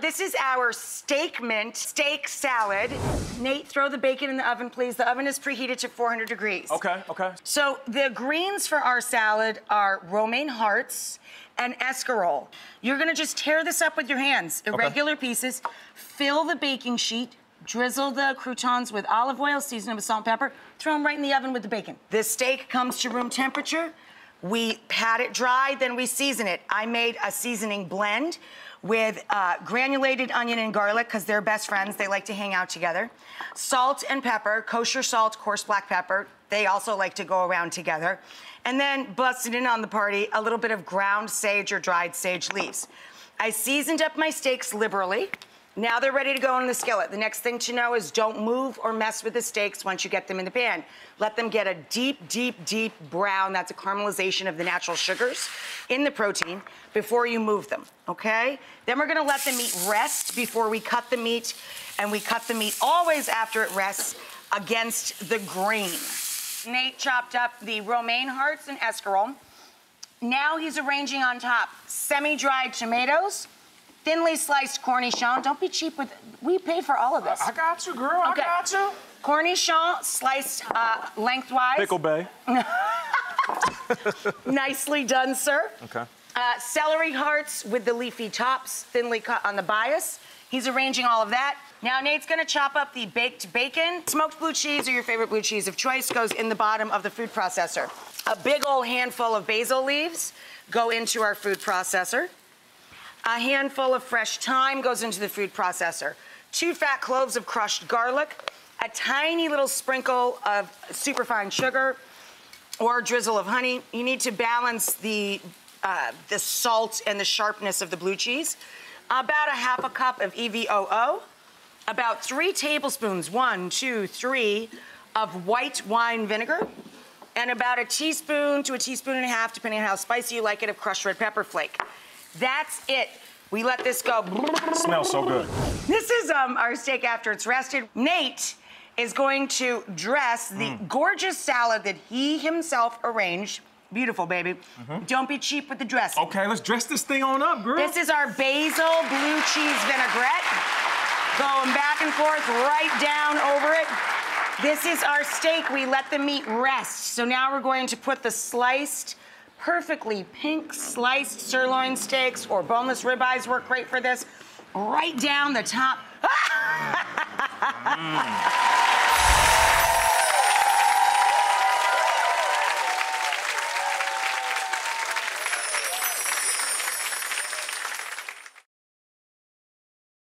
This is our Steakment steak salad. Nate, throw the bacon in the oven, please. The oven is preheated to 400 degrees. Okay, okay. So the greens for our salad are romaine hearts and escarole. You're gonna just tear this up with your hands, irregular pieces. Fill the baking sheet, drizzle the croutons with olive oil, season them with salt and pepper, throw them right in the oven with the bacon. This steak comes to room temperature. We pat it dry, then we season it. I made a seasoning blend with granulated onion and garlic, because they're best friends. They like to hang out together. Salt and pepper, kosher salt, coarse black pepper. They also like to go around together. And then busted in on the party, a little bit of ground sage or dried sage leaves. I seasoned up my steaks liberally. Now they're ready to go in the skillet. The next thing to know is don't move or mess with the steaks once you get them in the pan. Let them get a deep, deep, deep brown. That's a caramelization of the natural sugars in the protein before you move them, okay? Then we're gonna let the meat rest before we cut the meat, and we cut the meat always after it rests against the grain. Nate chopped up the romaine hearts and escarole. Now he's arranging on top semi-dried tomatoes, thinly sliced cornichon. Don't be cheap with, we paid for all of this. I got you, girl, okay. I got you. Cornichon sliced lengthwise. Pickle Bay. Nicely done, sir. Okay. Celery hearts with the leafy tops, thinly cut on the bias. He's arranging all of that. Now Nate's gonna chop up the baked bacon. Smoked blue cheese, or your favorite blue cheese of choice, goes in the bottom of the food processor. A big old handful of basil leaves go into our food processor. A handful of fresh thyme goes into the food processor. 2 fat cloves of crushed garlic, a tiny little sprinkle of superfine sugar or a drizzle of honey. You need to balance the salt and the sharpness of the blue cheese. About a half a cup of EVOO, about 3 tablespoons, 1, 2, 3, of white wine vinegar, and about a teaspoon to a teaspoon and a half, depending on how spicy you like it, of crushed red pepper flake. That's it. We let this go. It smells so good. This is our steak after it's rested. Nate is going to dress the gorgeous salad that he himself arranged. Beautiful, baby. Don't be cheap with the dressing. Okay, let's dress this thing on up, girl. This is our basil blue cheese vinaigrette. Going back and forth, right down over it. This is our steak. We let the meat rest. So now we're going to put the sliced, perfectly pink sliced sirloin steaks, or boneless ribeyes work great for this, right down the top.